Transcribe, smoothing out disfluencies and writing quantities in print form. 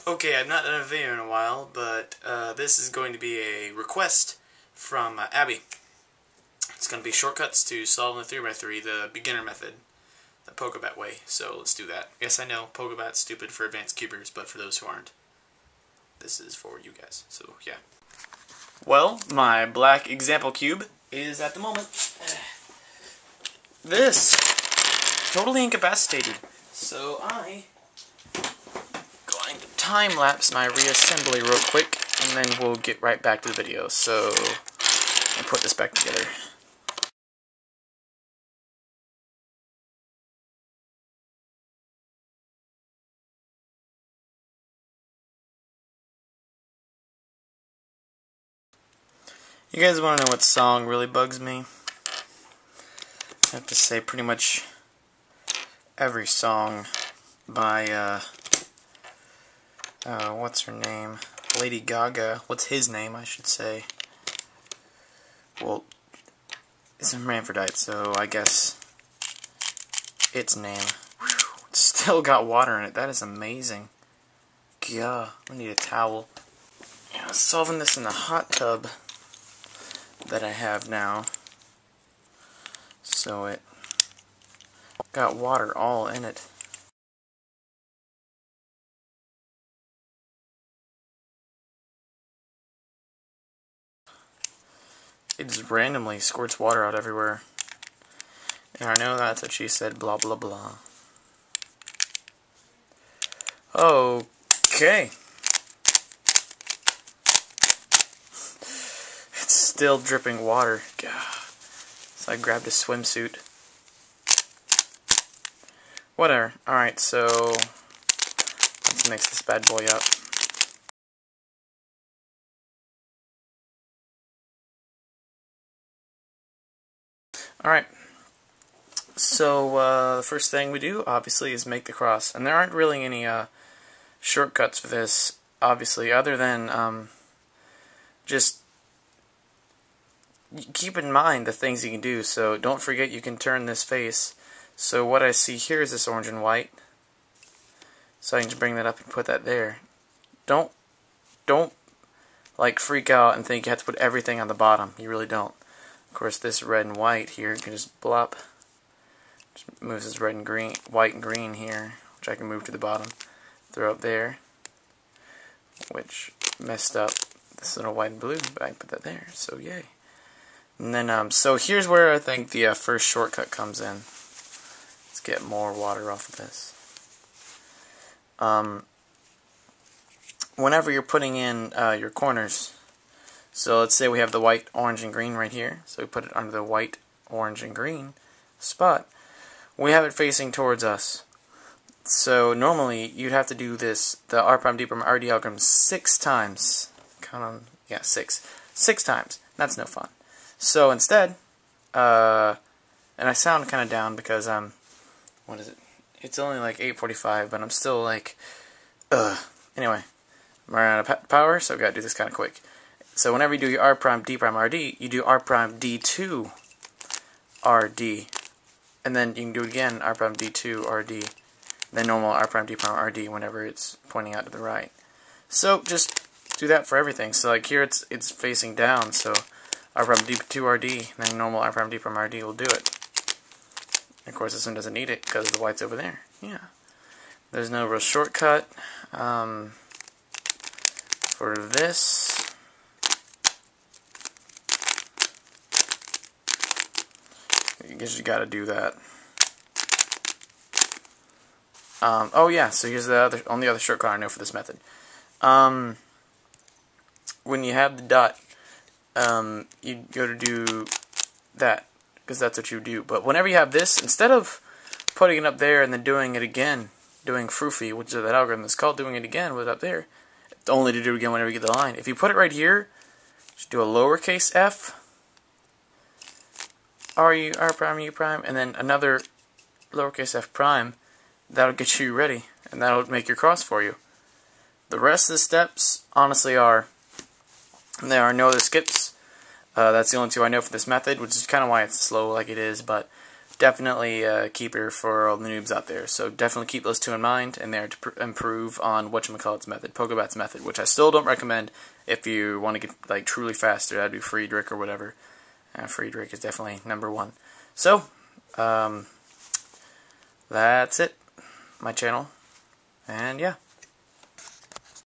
Okay, I've not done a video in a while, but this is going to be a request from Abby. It's going to be shortcuts to solving the 3x3, the beginner method, the Pogobat way. So let's do that. Yes, I know, Pogobat's stupid for advanced cubers, but for those who aren't, this is for you guys. So, yeah. Well, my black example cube is, at the moment, this. Totally incapacitated. So I going to time-lapse my reassembly real quick, and then we'll get right back to the video. So I'll put this back together. You guys want to know what song really bugs me? I have to say pretty much every song by, what's her name? Lady Gaga. What's his name, I should say? Well, it's a hermaphrodite, so I guess its name. Whew, it's still got water in it. That is amazing. Yeah, I need a towel. Yeah, solving this in the hot tub that I have now. So it got water all in it. It just randomly squirts water out everywhere. And I know that's what she said, blah blah blah. Okay. It's still dripping water. God. So I grabbed a swimsuit. Whatever. Alright, so let's mix this bad boy up. Alright. So the first thing we do, obviously, is make the cross. And there aren't really any shortcuts for this, obviously, other than just keep in mind the things you can do. So don't forget you can turn this face. So what I see here is this orange and white. So I can just bring that up and put that there. Don't like freak out and think you have to put everything on the bottom. You really don't. Of course, this red and white here can just blop. Just moves this red and green, white and green here, which I can move to the bottom. Throw up there, which messed up this little white and blue, but I can put that there. So yay. And then so here's where I think the first shortcut comes in. Let's get more water off of this. Whenever you're putting in your corners, so let's say we have the white, orange, and green right here. So we put it under the white, orange, and green spot. We have it facing towards us. So normally you'd have to do this, the R prime, D prime, RD algorithm 6 times. Count on, yeah, 6. 6 times. That's no fun. So instead, and I sound kind of down because what is it? It's only like 8:45, but I'm still like, Anyway, I'm running out of power, so I've got to do this kind of quick. So whenever you do your R prime, D prime, RD, you do R prime, D2, RD. And then you can do it again, R prime, D2, RD. Then normal R prime, D prime, RD whenever it's pointing out to the right. So just do that for everything. So like here it's facing down, so R prime, D2, RD, and then normal R prime, D prime, RD will do it. And of course this one doesn't need it because the white's over there. Yeah. There's no real shortcut for this. I guess you gotta do that. Oh yeah, so here's the only other shortcut I know for this method. When you have the dot, you go to do that, because that's what you do. But whenever you have this, instead of putting it up there and then doing it again, doing froofy, which is that algorithm that's called doing it again with it up there, it's only to do it again whenever you get the line. If you put it right here, just do a lowercase f, R prime, U prime, and then another lowercase f prime. That'll get you ready, and that'll make your cross for you. The rest of the steps, honestly, there are no other skips. That's the only two I know for this method, which is kind of why it's slow like it is, but definitely a keeper for all the noobs out there. So definitely keep those two in mind, and there to improve on whatchamacallit's method, Pogobat's method, which I still don't recommend if you want to get like truly faster. That'd be Friedrich or whatever. Friedrich is definitely #1. So that's it. My channel, and yeah.